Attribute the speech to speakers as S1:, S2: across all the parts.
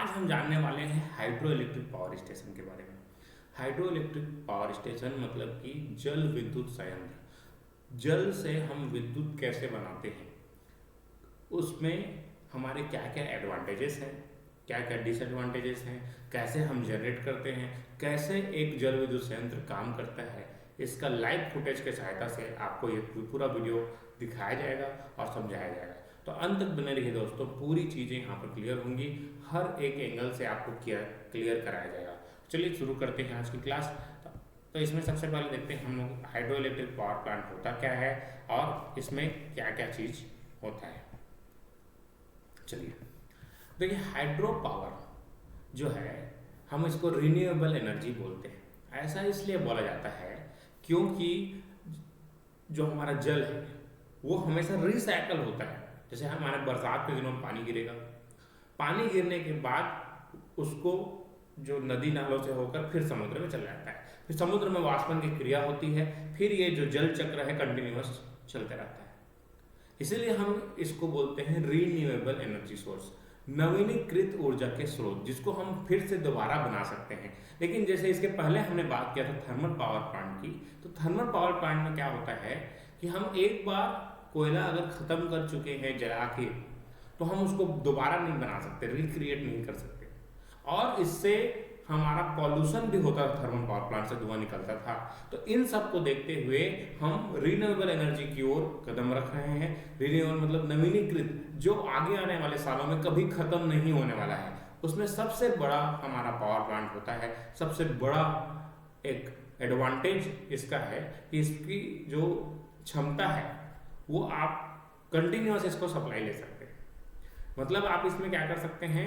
S1: आज हम जानने वाले हैं हाइड्रो इलेक्ट्रिक पावर स्टेशन के बारे में। हाइड्रो इलेक्ट्रिक पावर स्टेशन मतलब कि जल विद्युत संयंत्र। जल से हम विद्युत कैसे बनाते हैं, उसमें हमारे क्या क्या एडवांटेजेस हैं, क्या क्या डिसएडवांटेजेस हैं, कैसे हम जनरेट करते हैं, कैसे एक जल विद्युत संयंत्र काम करता है, इसका लाइव फुटेज के सहायता से आपको ये पूरा वीडियो दिखाया जाएगा और समझाया जाएगा। तो अंत तक बने रहिए दोस्तों, पूरी चीज़ें यहाँ पर क्लियर होंगी, हर एक एंगल से आपको क्लियर कराया जाएगा। चलिए शुरू करते हैं आज की क्लास। तो इसमें सबसे पहले देखते हैं हम लोग हाइड्रो इलेक्ट्रिक पावर प्लांट होता क्या है और इसमें क्या क्या चीज़ होता है। चलिए देखिए, हाइड्रो पावर जो है हम इसको रिन्यूएबल एनर्जी बोलते हैं। ऐसा इसलिए बोला जाता है क्योंकि जो हमारा जल है वो हमेशा रिसाइकल होता है। जैसे हमारे बरसात के दिनों में पानी गिरेगा, पानी गिरने के बाद उसको जो नदी नालों से होकर फिर समुद्र में चला जाता है, फिर समुद्र में वाष्पन की क्रिया होती है, फिर ये जो जल चक्र है कंटिन्यूअस चलता रहता है। इसीलिए हम इसको बोलते हैं रीन्यूएबल एनर्जी सोर्स, नवीनीकृत ऊर्जा के स्रोत, जिसको हम फिर से दोबारा बना सकते हैं। लेकिन जैसे इसके पहले हमने बात किया था थर्मल पावर प्लांट की, तो थर्मल पावर प्लांट में क्या होता है कि हम एक बार कोयला अगर खत्म कर चुके हैं जला के, तो हम उसको दोबारा नहीं बना सकते, रिक्रिएट नहीं कर सकते। और इससे हमारा पॉल्यूशन भी होता था, थर्मल पावर प्लांट से धुआं निकलता था। तो इन सब को देखते हुए हम रिन्यूएबल एनर्जी की ओर कदम रख रहे हैं। रिन्यूएबल मतलब नवीनीकृत, जो आगे आने वाले सालों में कभी खत्म नहीं होने वाला है। उसमें सबसे बड़ा हमारा पावर प्लांट होता है। सबसे बड़ा एक एडवांटेज इसका है कि इसकी जो क्षमता है वो आप कंटिन्यूअस इसको सप्लाई ले सकते हैं। मतलब आप इसमें क्या कर सकते हैं,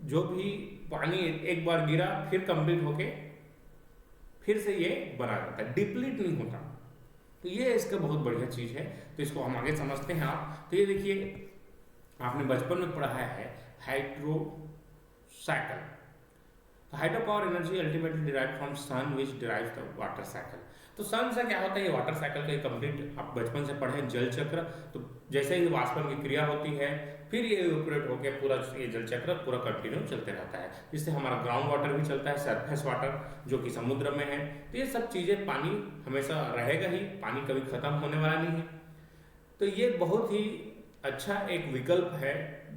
S1: जो भी पानी एक बार गिरा फिर कंप्लीट होके फिर से ये बना जाता है, डिप्लीट नहीं होता। तो ये इसका बहुत बढ़िया चीज है। तो इसको हम आगे समझते हैं। आप तो ये देखिए, आपने बचपन में पढ़ा है hydro cycle. Hydro power energy ultimately derived from sun which derives the water cycle. तो सन से क्या होता है, ये वाटर साइकिल का कंप्लीट आप बचपन से पढ़े जल चक्र। तो जैसे ही वाष्पन की क्रिया होती है फिर ये इवेपोरेट होकर पूरा ये जल चक्र पूरा कंटिन्यू चलते रहता है, जिससे हमारा ग्राउंड वाटर भी चलता है, सरफेस वाटर जो कि समुद्र में है। तो ये सब चीजें, पानी हमेशा रहेगा ही, पानी कभी खत्म होने वाला नहीं है। तो ये बहुत ही अच्छा एक विकल्प है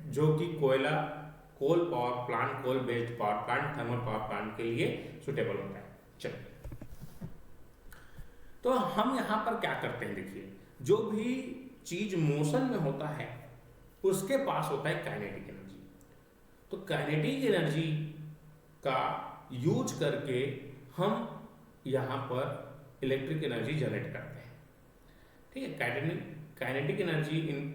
S1: जो कि coal power plant, coal based power plant, thermal power plant के लिए सुटेबल होता है। चलिए, तो हम यहां पर क्या करते हैं, देखिए, जो भी चीज मोशन में होता है उसके पास होता है काइनेटिक एनर्जी। तो काइनेटिक एनर्जी का यूज करके हम यहां पर इलेक्ट्रिक एनर्जी जनरेट करते हैं। ठीक है, kinetic energy in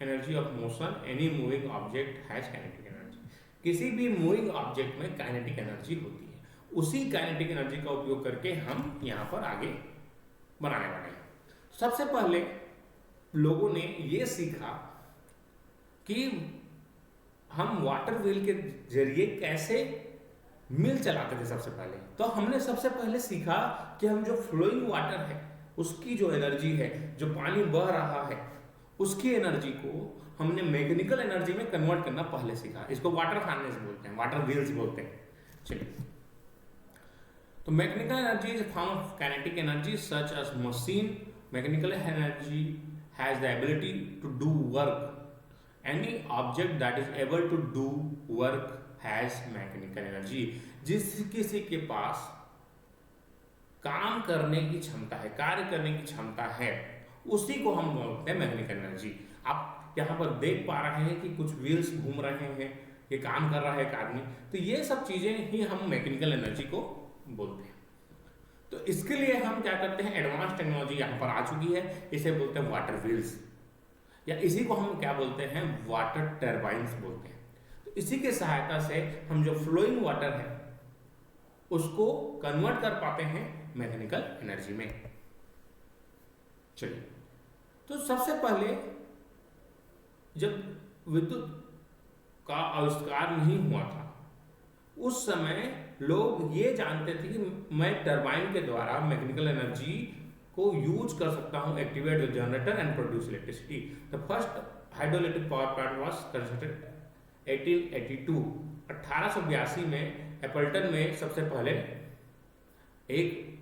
S1: energy of motion, any moving object has kinetic energy. किसी भी मूविंग ऑब्जेक्ट में काइनेटिक एनर्जी होती है। उसी काइनेटिक एनर्जी का उपयोग करके हम यहां पर आगे बनाने वाले हैं। सबसे पहले लोगों ने यह सीखा कि हम वाटर व्हील के जरिए कैसे मिल चलाते थे। सबसे पहले तो हमने सबसे पहले सीखा कि हम जो फ्लोइंग वाटर है उसकी जो एनर्जी है, जो पानी बह रहा है उसकी एनर्जी को हमने मैकेनिकल एनर्जी में कन्वर्ट करना पहले सीखा। इसको वाटर हार्नेस बोलते हैं, वाटर व्हील्स बोलते हैं। चलिए, तो mechanical energy is form of kinetic energy such as machine. Mechanical energy has the ability to do work. Any object that is able to do work has mechanical energy. जिस किसी के पास काम करने की क्षमता है, कार्य करने की क्षमता है, उसी को हम बोलते हैं मैकेनिकल एनर्जी। आप यहाँ पर देख पा रहे हैं कि कुछ व्हील्स घूम रहे हैं, ये काम कर रहा है एक आदमी। तो ये सब चीजें ही हम मैकेनिकल एनर्जी को बोलते हैं। तो इसके लिए हम क्या करते हैं, एडवांस टेक्नोलॉजी यहाँ पर आ चुकी है, इसे बोलते हैं वाटर व्हील्स, या इसी को हम क्या बोलते हैं, वाटर टर्बाइंस बोलते हैं। तो इसी के सहायता से हम जो फ्लोइंग वाटर है उसको कन्वर्ट कर पाते हैं मैकेनिकल एनर्जी में। चलिए, तो सबसे पहले जब विद्युत का आविष्कार नहीं हुआ था उस समय लोग ये जानते थे कि मैं टरबाइन के द्वारा मैकेनिकल एनर्जी को यूज कर सकता हूं, activate the generator and produce electricity. The first hydroelectric power plant was constructed 1882 में एपल्टन में सबसे पहले एक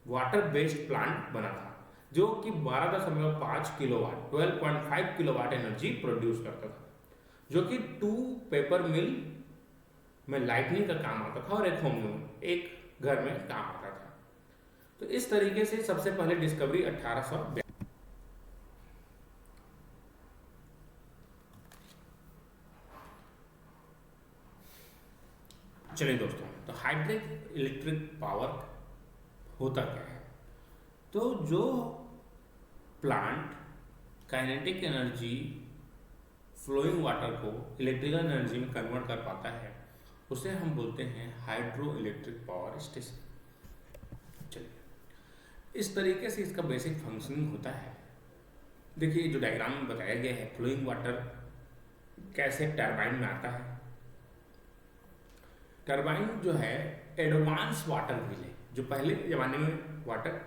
S1: वाटर बेस्ड प्लांट बना था जो कि 12.5 किलोवाट 12.5 किलोवाट एनर्जी प्रोड्यूस करता था, जो कि 2 पेपर मिल में लाइटनिंग का काम आता था और एक होम में एक घर में काम आता था। तो इस तरीके से सबसे पहले डिस्कवरी 1800। चलिए दोस्तों, तो हाइड्रो इलेक्ट्रिक पावर होता क्या है? तो जो plant kinetic energy flowing water को इलेक्ट्रिकल एनर्जी में कन्वर्ट कर पाता है उसे हम बोलते हैं हाइड्रो इलेक्ट्रिक पावर स्टेशन। चलिए, इस तरीके से इसका बेसिक फंक्शनिंग होता है। देखिए, जो डायग्राम में बताया गया है, फ्लोइंग वाटर कैसे टरबाइन में आता है। टरबाइन जो है एडवांस वाटर व्हील है, जो पहले जमाने में वाटर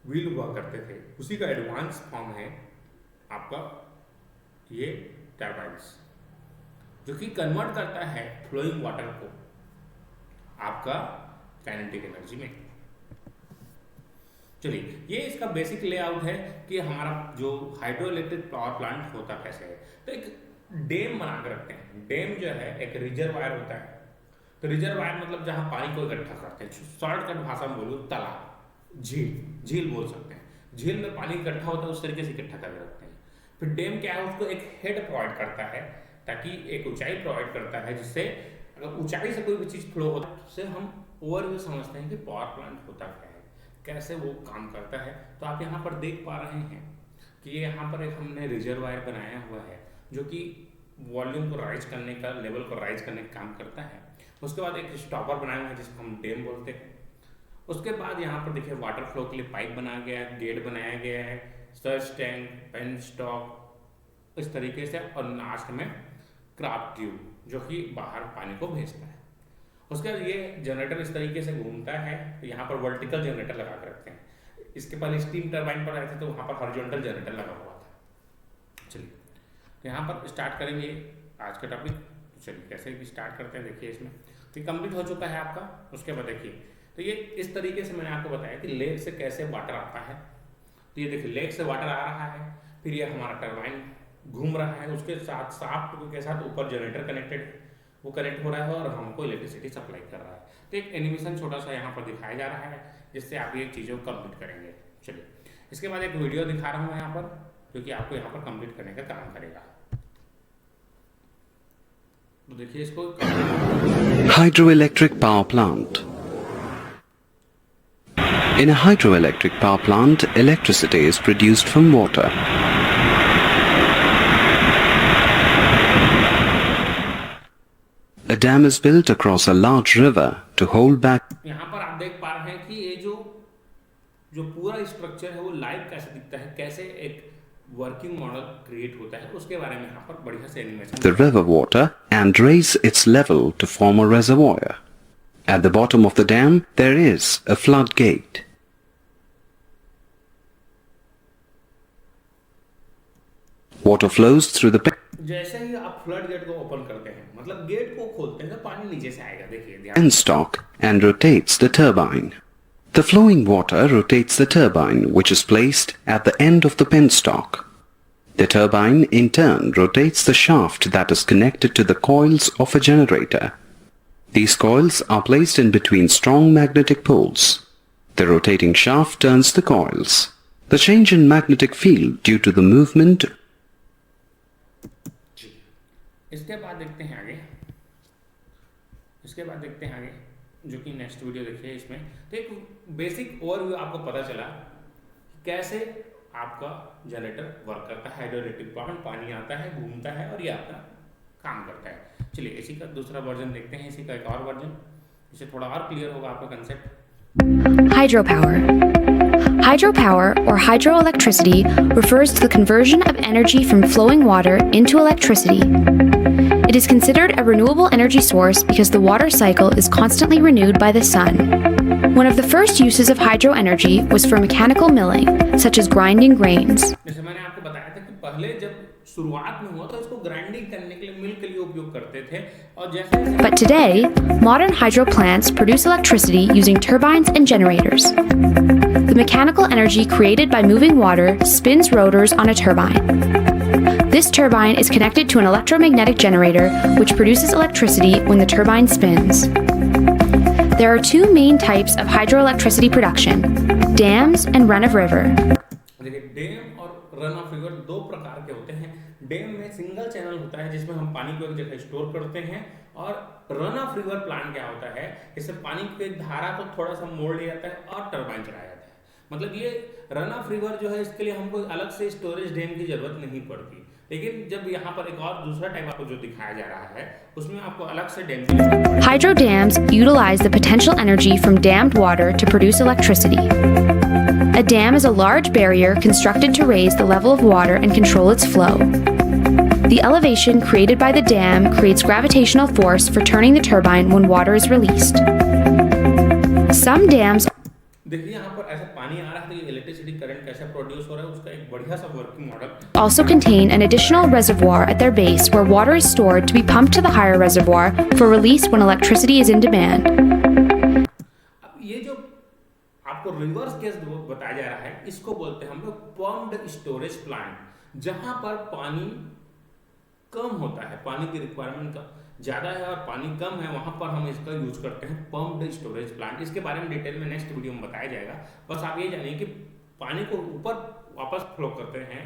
S1: व्हील हुआ करते थे, उसी का एडवांस फॉर्म है आपका ये टरबाइन्स, जो कि कन्वर्ट करता है फ्लोइंग वाटर को आपका काइनेटिक एनर्जी में। चलिए, ये इसका बेसिक लेआउट है कि हमारा जो हाइड्रो इलेक्ट्रिक पावर प्लांट होता कैसे है। तो एक डैम बना कर रखते हैं। डैम जो है एक रिजर्वायर होता है। तो रिजर्वायर मतलब जहां पानी को इकट्ठा करते हैं, शॉर्टकट भाषा में बोलूँ तालाब, झील बोल सकते हैं। झील में पानी इकट्ठा होता है, उस तरीके से इकट्ठा करके रखते हैं। फिर डैम क्या है, उसको एक हेड प्रोवाइड करता है, ताकि एक ऊंचाई प्रोवाइड करता है, जिससे अगर ऊंचाई से कोई भी चीज फ्लो होता है उससे हम ओवरव्यू समझते हैं कि पावर प्लांट होता क्या है, कैसे वो काम करता है। तो आप यहाँ पर देख पा रहे हैं कि ये यहाँ पर एक हमने रिजर्वायर बनाया हुआ है, जो कि वॉल्यूम को राइज करने का, लेवल को राइज करने का काम करता है। उसके बाद एक स्टॉपर बनाया हुआ है जिसको हम डैम बोलते हैं। उसके बाद यहाँ पर देखिए वाटर फ्लो के लिए पाइप बनाया गया है, गेट बनाया गया है, सर्च टैंक, पेन स्टॉक, इस तरीके से, और लास्ट में क्राफ्ट ट्यूब, जो कि बाहर पानी को भेजता है। उसके बाद ये जनरेटर इस तरीके से घूमता है। तो यहाँ पर वर्टिकल जनरेटर लगा कर रखते हैं। इसके पहले स्टीम टरबाइन पर आए थे तो वहाँ पर हॉरिजॉन्टल जनरेटर लगा हुआ था। चलिए, तो यहाँ पर स्टार्ट करेंगे आज का टॉपिक। तो चलिए कैसे भी स्टार्ट करते हैं। देखिए, इसमें तो कंप्लीट हो चुका है आपका। उसके बाद देखिए, तो ये इस तरीके से मैंने आपको बताया कि लेक से कैसे वाटर आता है। तो ये देखिए, लेक से वाटर आ रहा है, फिर ये हमारा टरबाइन घूम रहा है, उसके साथ शाफ्ट के साथ ऊपर जनरेटर कनेक्टेड है, वो कनेक्ट हो रहा है और हमको इलेक्ट्रिसिटी सप्लाई कर रहा है। तो एक एनिमेशन छोटा सा यहाँ पर दिखाया जा रहा है, जिससे आप ये चीज़ों को कंप्लीट करेंगे। चलिए, इसके बाद एक वीडियो दिखा रहा हूँ यहाँ पर, जो कि आपको यहाँ पर कंप्लीट करने का काम करेगा। तो देखिए इसको।
S2: Hydroelectric power plant. In a hydroelectric power plant, electricity is produced from water. A dam is built across a large river to hold back.
S1: यहाँ पर आप देख पा रहे हैं कि ये जो पूरा स्ट्रक्चर है वो लाइव कैसे दिखता है, कैसे एक वर्किंग मॉडल क्रिएट होता है, उसके बारे में यहाँ पर बढ़िया से animation.
S2: The river water and raise its level to form a reservoir. At the bottom of the dam, there is a floodgate. Water flows through the
S1: जैसे ही आप फ्लड गेट को ओपन करते हैं, मतलब गेट को खोलते हैं, तो पानी नीचे से आएगा। देखिए ध्यान।
S2: penstock and rotates the turbine. The flowing water rotates the turbine, which is placed at the end of the penstock. The turbine, in turn, rotates the shaft that is connected to the coils of a generator. These coils are placed in between strong magnetic poles. The rotating shaft turns the coils. The change in magnetic field due to the movement.
S1: इसके बाद देखते हैं आगे। जो कि next video देखिए। इसमें तो एक बेसिक ओवरव्यू आपको पता चला कैसे आपका जनरेटर वर्क करता है। हाइड्रोइलेक्ट्रिक प्लांट, पानी आता है, घूमता है और ये आपका काम करता है। चलिए इसी का दूसरा वर्जन देखते हैं, इसी का एक और वर्जन, इससे थोड़ा और क्लियर होगा आपका concept.
S3: Hydropower. Hydropower, or hydroelectricity, refers to the conversion of energy from flowing water into electricity. It is considered a renewable energy source because the water cycle is constantly renewed by the sun. One of the first uses of hydroenergy was for mechanical milling, such as grinding grains.
S1: जैसे मैंने आपको बताया था कि पहले जब शुरुआत में हुआ तो इसको ग्राइंडिंग करने के लिए मिल के लिए उपयोग करते थे और जैसे
S3: But today, modern hydro plants produce electricity using turbines and generators. The mechanical energy created by moving water spins rotors on a turbine. This turbine is connected to an electromagnetic generator which produces electricity when the turbine spins. There are two main types of hydroelectricity production, dams and run-of-river.
S1: देखिए dam और run of river दो प्रकार के होते हैं। Dam में single channel होता है जिसमें हम पानी को एक जगह स्टोर करते हैं, और रन ऑफ रिवर प्लांट क्या होता है, इससे पानी की धारा को थोड़ा सा मोड़ लिया जाता है और टरबाइन चलाया जाता है। मतलब ये रन ऑफ रिवर जो है इसके लिए हमको अलग से स्टोरेज डैम की जरूरत नहीं पड़ती। लेकिन जब यहाँ पर एक और दूसरा टाइप आपको जो दिखाया जा रहा है उसमें आपको अलग से डैम की जरूरत पड़ती है।
S3: Hydro dams utilize the potential energy from dammed water to produce electricity. A dam is a large barrier constructed to raise the level of water and control its flow. The elevation created by the dam creates gravitational force for turning the turbine when water is released. Some dams
S1: देखिए यहाँ पर ऐसा पानी आ रहा है तो ये electricity current कैसे प्रोड्यूस हो रहा है उसका एक बढ़िया सा working model
S3: also contain an additional reservoir at their base where water is stored to be pumped to the higher reservoir for release when electricity is in demand.
S1: अब ये जो आपको रिवर्स केस बताया जा रहा है इसको बोलते हैं हम लोग पम्प्ड स्टोरेज प्लांट, जहां पर पानी कम होता है, पानी की रिक्वायरमेंट का ज्यादा है और पानी कम है, वहां पर हम इसका यूज करते हैं पम्प्ड स्टोरेज प्लांट। इसके बारे में डिटेल में नेक्स्ट वीडियो में बताया जाएगा। बस आप ये जानिए कि पानी को ऊपर वापस फ्लो करते हैं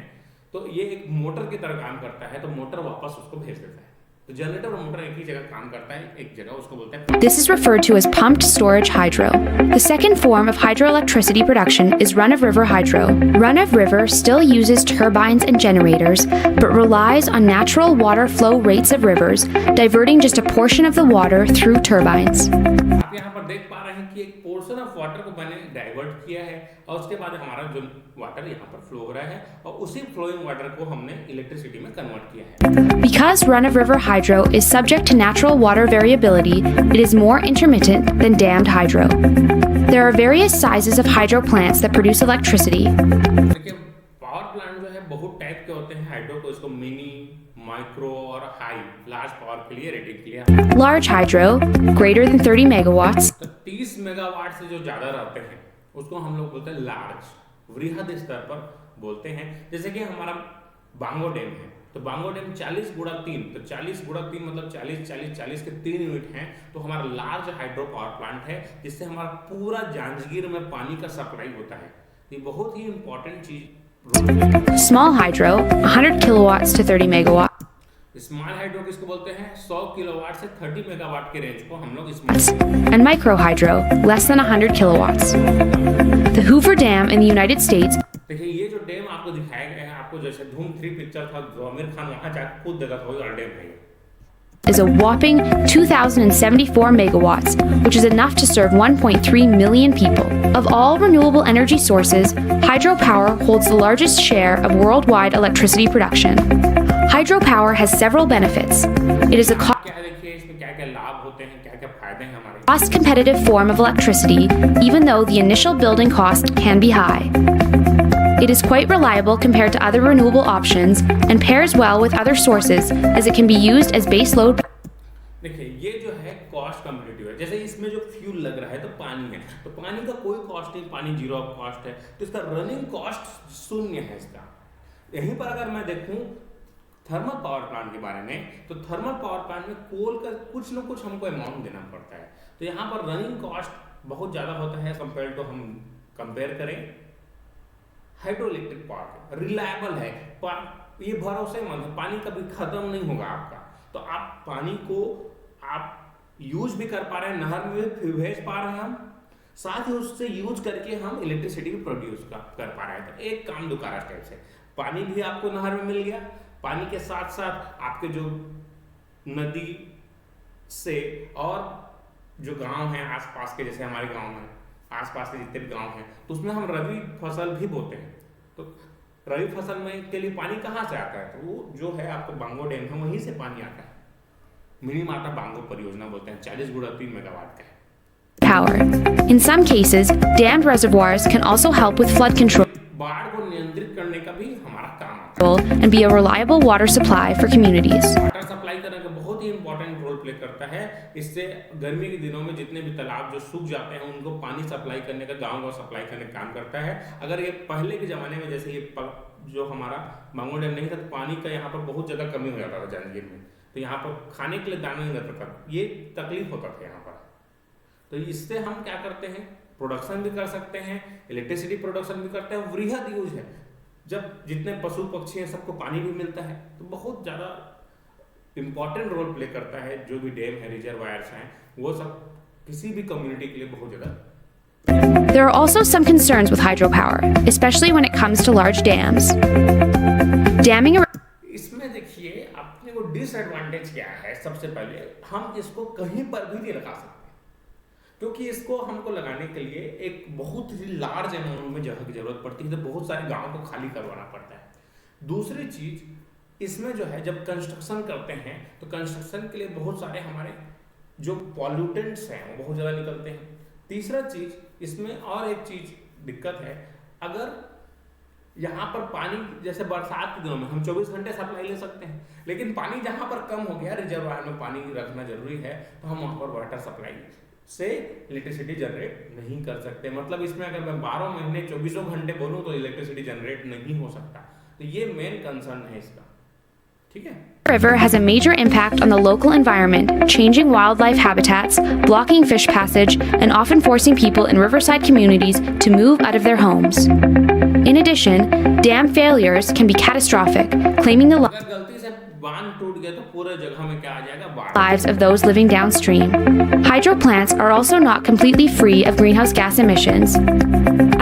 S1: तो ये एक मोटर की तरह काम करता है, तो मोटर वापस उसको भेज देता है। तो जनरेटर और मोटर एक ही जगह काम करता है, एक जगह उसको बोलते हैं।
S3: This is referred to as pumped storage hydro. The second form of hydroelectricity production is run-of-river hydro. Run-of-river still uses turbines and generators, but relies on natural water flow rates of rivers, diverting just a portion of the water through turbines.
S1: आप यहाँ पर देख पा रहे हैं कि एक portion of water को मैंने डाइवर्ट किया है और उसके बाद हमारा जो वाटर यहाँ पर फ्लो हो रहा है और उसी फ्लोइंग वाटर को हमने इलेक्ट्रिसिटी में कन्वर्ट किया है।
S3: Because run-of-river hydro is subject to natural water variability, it is more intermittent than dammed hydro. There are various sizes of hydro plants that produce electricity.
S1: देखिए पावर प्लांट जो है बहुत type के होते हैं हाइड्रो को, इसको मिनी, माइक्रो और हाई लार्ज पावर के लिए रेटिंग किया।
S3: Large hydro, greater than 30 megawatts,
S1: तो 30 मेगावाट से जो ज्यादा रहते हैं उसको हम लोग बोलते हैं लार्ज, वृहद स्तर पर बोलते हैं। जैसे कि हमारा बांगो डैम है तो बांगो डैम 40 गुणा 3, तो 40 गुणा 3 मतलब 40 के 3 यूनिट हैं, तो हमारा लार्ज हाइड्रो पावर प्लांट है जिससे हमारा पूरा जांजगीर में पानी का सप्लाई होता है। ये बहुत ही इंपॉर्टेंट चीज।
S3: small hydro, 100 kilowatts to 30 megawatts,
S1: small hydro किसको बोलते हैं, 100 किलोवाट से 30 मेगावाट के रेंज को हम लोग small.
S3: and micro hydro, less than 100 kilowatts. The Hoover Dam in the United States
S1: देखिए ये जो डैम आपको दिखाया गया है, आपको जैसे धूम 3 पिक्चर था जो आमिर खान वहां जाकर खुद देखा था, वो डैम है
S3: is a whopping 2,074 megawatts, which is enough to serve 1.3 million people. Of all renewable energy sources, hydropower holds the largest share of worldwide electricity production. Hydropower has several benefits. It is a
S1: क्या है, देखिए इसमें क्या क्या लाभ होते हैं, क्या क्या फायदे हैं हमारे।
S3: cost-competitive form of electricity, even though the initial building cost can be high. It is quite reliable compared to other renewable options and pairs well with other sources as it can be used as base load.
S1: देखिए ये जो है cost competitive है, जैसे इसमें जो fuel लग रहा है तो पानी है, तो पानी का कोई कॉस्ट नहीं, पानी जीरो ऑफ कॉस्ट है, तो इसका रनिंग कॉस्ट शून्य है इसका। यहीं पर अगर मैं देखूं थर्मल पावर प्लांट के बारे में, तो थर्मल पावर प्लांट में कोल का कुछ न कुछ हमको अमाउंट देना पड़ता है, तो यहाँ पर रनिंग कॉस्ट बहुत ज़्यादा होता है कंपेयर टू हम कंपेयर करें हाइड्रो इलेक्ट्रिक पावर। रिलायबल है, ये भरोसेमंद है, पानी कभी खत्म नहीं होगा आपका, तो आप पानी को आप यूज भी कर पा रहे हैं, नहर में भी भेज पा रहे हैं हम, साथ ही उससे यूज करके हम इलेक्ट्रिसिटी भी प्रोड्यूस कर पा रहे हैं। तो एक काम दो कारा स्टेप से, पानी भी आपको नहर में मिल गया, पानी के साथ साथ आपके जो नदी से और जो गांव हैं आसपास के, जैसे हमारे गांव में आसपास के जितने भी गांव हैं, तो उसमें हम रबी फसल भी बोते हैं, तो रबी फसल में के लिए पानी कहाँ से आता है, तो वो जो है आपको बांगो डैम है वहीं से पानी आता है। मिनी माता बांगो परियोजना बोलते हैं, 40 गुणा 3 मेगावाट का है।
S3: Power. In some cases, dammed reservoirs can also help with flood control.
S1: बाढ़ को नियंत्रित करने का भी हमारा काम आता है।
S3: and be a reliable water supply for communities.
S1: Water supply करने का बहुत ही इंपॉर्टेंट रोल प्ले करता है। इससे गर्मी के दिनों में जितने भी तालाब जो सूख जाते हैं उनको पानी सप्लाई करने का, गाँव को सप्लाई करने का काम करता है। अगर ये पहले के ज़माने में जैसे ये जो हमारा मांगो डैम नहीं था तो पानी का यहाँ पर बहुत ज़्यादा कमी हो जाता था जांजगीर में, तो यहाँ पर खाने के लिए दाना नहीं रहता था, ये तकलीफ होता था यहाँ पर। तो इससे हम क्या करते हैं, प्रोडक्शन भी कर सकते हैं, इलेक्ट्रिसिटी प्रोडक्शन भी करते हैं, वृहद यूज है। जब जितने पशु पक्षी हैं सबको पानी भी मिलता है, तो बहुत ज़्यादा इम्पॉर्टेंट रोल प्ले करता है। जो भी डैम है, रिजर्वायर्स हैं, वो सब किसी भी कम्युनिटी के लिए बहुत ज़्यादा।
S3: There are also some concerns with hydropower, especially when it comes to large dams. Damming a
S1: इसमें देखिए अपने को डिसएडवांटेज क्या है। सबसे पहले हम इसको कहीं पर भी नहीं लगा सकते, क्योंकि इसको हमको लगाने के लिए एक बहुत ही लार्ज अमाउंट में जगह की जरूरत पड़ती है, तो बहुत सारे गाँव को खाली करवाना पड़ता है। दूसरी चीज, इसमें जो है जब कंस्ट्रक्शन करते हैं तो कंस्ट्रक्शन के लिए बहुत सारे हमारे जो पॉल्यूटेंट्स हैं वो बहुत ज़्यादा निकलते हैं। तीसरा चीज, इसमें और एक चीज दिक्कत है, अगर यहाँ पर पानी जैसे बरसात के दिनों में हम 24 घंटे सप्लाई ले सकते हैं, लेकिन पानी जहाँ पर कम हो गया, रिजर्वायर में पानी रखना जरूरी है, तो हम वहाँ पर वाटर सप्लाई से इलेक्ट्रिसिटी जनरेट नहीं कर सकते। मतलब इसमें अगर मैं 12 महीने 24 घंटे बोलूँ तो इलेक्ट्रिसिटी जनरेट नहीं हो सकता। तो ये मेन कंसर्न है इसका, ठीक है।
S3: river has a major impact on the local environment, changing wildlife habitats, blocking fish passage, and often forcing people in riverside communities to move out of their homes. In addition, dam failures can be catastrophic, claiming the
S1: अगर गलती से बांध टूट गया तो पूरे जगह में क्या आ जाएगा, बाढ़।
S3: lives of those living downstream. Hydro plants are also not completely free of greenhouse gas emissions.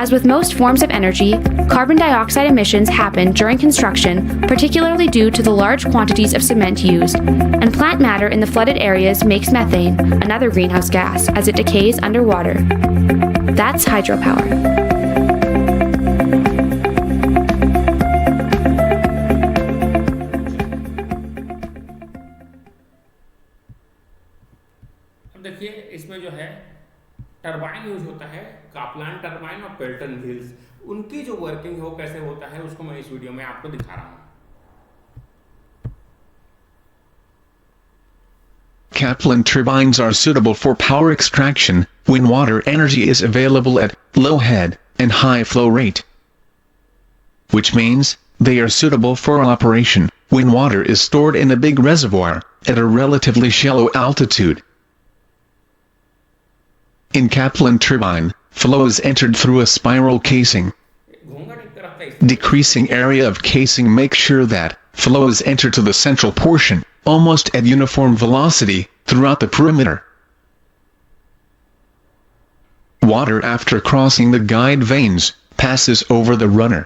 S3: As with most forms of energy, carbon dioxide emissions happen during construction, particularly due to the large quantities of cement used, and plant matter in the flooded areas makes methane, another greenhouse gas, as it decays underwater. That's hydropower.
S1: अब देखिए इसमें जो है turbine use होता है, Kaplan turbine और Pelton wheels. उनकी जो वर्किंग हो कैसे होता है उसको मैं इस वीडियो में आपको दिखा रहा हूँ।
S4: Kaplan turbines are suitable for power extraction when water energy is available at low head and high flow rate, which means they are suitable for operation when water is stored in a big reservoir at a relatively shallow altitude. In Kaplan turbine, flow is entered through a spiral casing. Decreasing area of casing makes sure that flow is entered to the central portion, almost at uniform velocity, throughout the perimeter. Water after crossing the guide vanes, passes over the runner.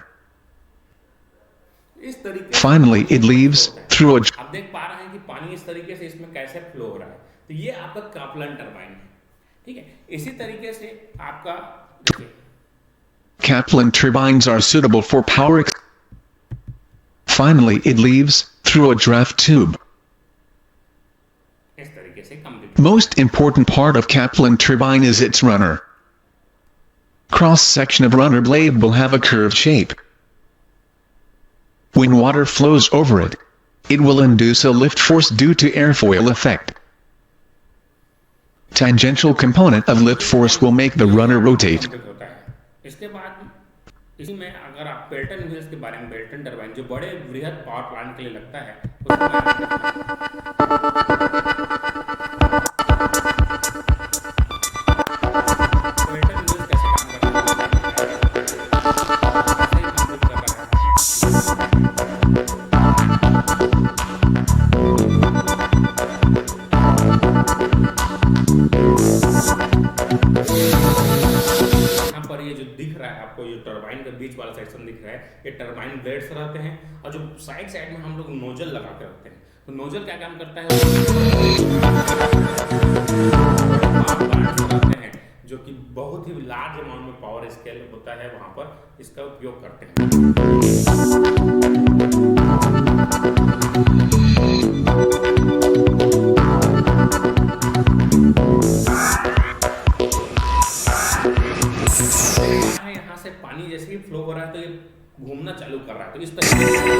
S4: Finally it leaves through a
S1: आप देख पा रहे हैं कि पानी इस तरीके से इसमें कैसे फ्लो हो रहा है, तो ये आपका कापलान टरबाइन है, ठीक है। इसी तरीके से आपका
S4: Kaplan turbines are suitable for power Finally it leaves through a draft tube.
S1: इस तरीके से complete.
S4: Most important part of Kaplan turbine is its runner. Cross section of runner blade will have a curved shape. When water flows over it, it will induce a lift force due to airfoil effect. Tangential component of lift force will make the runner rotate.
S1: इसके बाद इसी में अगर आप Pelton wheels के बारे में, Pelton turbine जो बड़े वृहद पावर प्लांट के लिए लगता है, पेल्टन व्हील्स कैसे काम यहाँ पर ये जो दिख रहा है आपको, ये टरबाइन के बीच वाला सेक्शन दिख रहा है, ये टरबाइन ब्लेड्स रहते हैं, और जो साइड साइड में हम लोग नोजल लगा के रखते हैं। तो नोजल क्या काम करता है, हैं जो कि बहुत ही लार्ज अमाउंट में पावर स्केल होता है, वहां पर इसका उपयोग करते हैं। यहाँ से पानी जैसे ही फ्लो हो रहा है तो ये घूमना चालू कर रहा है। तो इस तरीके से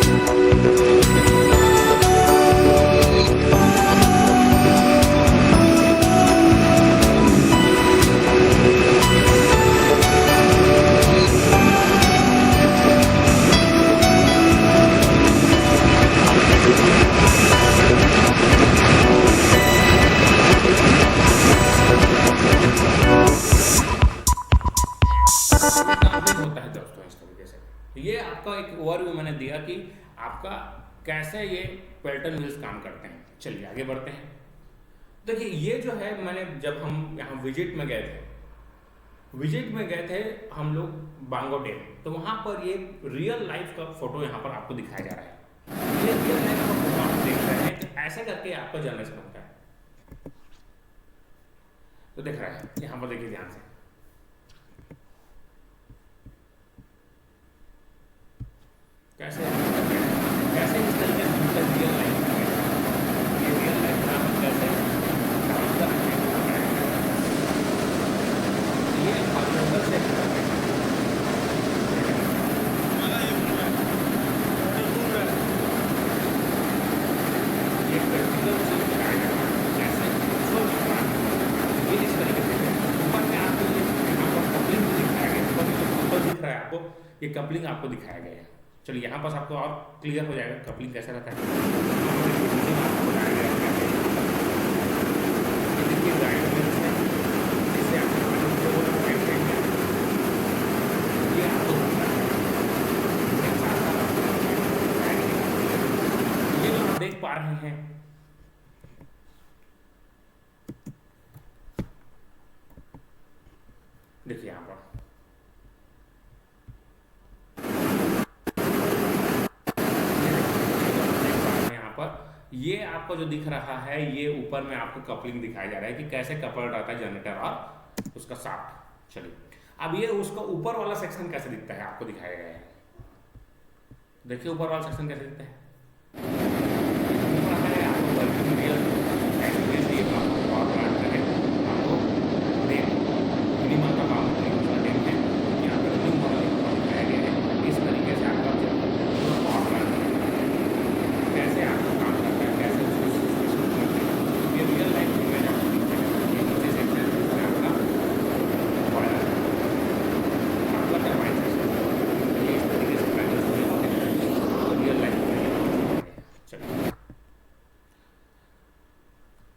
S1: होता है दोस्तों। इस तरीके से ये आपका एक ओवरव्यू मैंने दिया कि आपका कैसे ये पेल्टन व्हील्स काम करते हैं। चलिए आगे बढ़ते हैं। देखिए ये जो है, मैंने जब हम यहाँ विजिट में गए थे हम लोग बांगोटेल, तो वहाँ पर ये रियल लाइफ का फोटो यहाँ पर आपको दिखाया जा रहा है। ये रियल लाइफ का फोटो आप देख रहे हैं, तो ऐसे करके आपका जनरेशन होता है। तो देख रहा है यहाँ पर, देखिए ध्यान से, कैसे इस तरीके से रियल लाइफ ये रियल लाइफ में हम कैसे काम कर रहे हैं, ये कंप्यूटर से ये प्रैक्टिकल चीज दिखाया जा रहा है, कैसे ये इस तरीके से ऊपर में आपको ये यहाँ पर कपलिंग दिखाया गया है, ऊपर दिख रहा है आपको, ये कपलिंग आपको दिखाया गया है। चलिए यहाँ पास आपको और क्लियर हो जाएगा कपलिंग कैसा रहता है। ये देखिए गाइड व्हील्स है, इससे आपको ये आपको ये जो आप देख पा रहे हैं, देखिए यहाँ पर ये आपको जो दिख रहा है, ये ऊपर में आपको कपलिंग दिखाया जा रहा है कि कैसे कपल रहता है जनरेटर और उसका शाफ्ट। चलिए अब ये उसका ऊपर वाला सेक्शन कैसे दिखता है आपको दिखाया गया है। देखिए ऊपर वाला सेक्शन कैसे दिखता है। ऊपर है आपको वर्किंग रियल पावर प्लांट का है, आपको मिनिमम का पावर है, यहाँ पर रनिंग मॉडल दिखाया गया है। इस तरीके से आपका पावर प्लांट कैसे आपको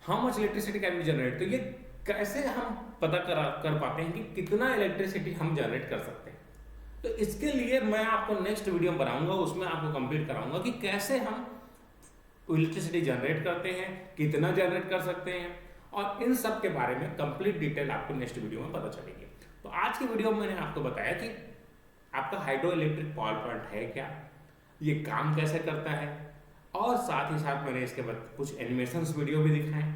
S1: how much electricity can be generate. तो ये कैसे हम पता कर पाते हैं कि कितना इलेक्ट्रिसिटी हम जनरेट कर सकते हैं। तो इसके लिए मैं आपको नेक्स्ट वीडियो बनाऊंगा, उसमें आपको कंप्लीट कराऊंगा कि कैसे हम इलेक्ट्रिसिटी जनरेट करते हैं, कितना जनरेट कर सकते हैं, और इन सब के बारे में कंप्लीट डिटेल आपको नेक्स्ट वीडियो में पता चलेगी। तो आज की वीडियो में मैंने आपको बताया कि आपका हाइड्रो इलेक्ट्रिक पावर प्लांट है क्या, ये काम कैसे करता है, और साथ ही साथ मैंने इसके बाद कुछ एनिमेशंस वीडियो भी दिखाए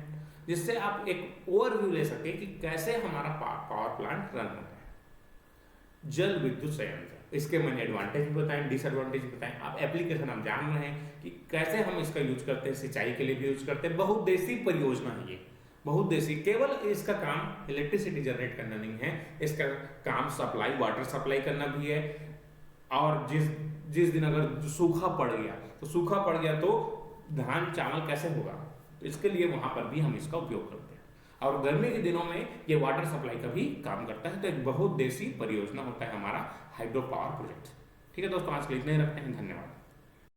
S1: जिससे आप एक ओवरव्यू ले सके कि कैसे हमारा पावर प्लांट रन होता है। जल विद्युत संयंत्र, इसके मैंने एडवांटेज भी बताए, डिसएडवांटेज भी बताए। आप एप्लीकेशन आप जान रहे हैं कि कैसे हम इसका यूज करते हैं, सिंचाई के लिए भी यूज करते हैं। बहुत देसी परियोजना है ये, बहुत देसी। केवल इसका काम इलेक्ट्रिसिटी जनरेट करना नहीं है, इसका काम सप्लाई, वाटर सप्लाई करना भी है। और जिस दिन अगर सूखा पड़ गया तो धान चावल कैसे होगा, तो इसके लिए वहां पर भी हम इसका उपयोग करते हैं। और गर्मी के दिनों में ये वाटर सप्लाई का भी काम करता है। तो एक बहुत देसी परियोजना होता है हमारा हाइड्रो पावर प्रोजेक्ट। ठीक है दोस्तों, आज के लिए इतना ही रखते हैं। धन्यवाद।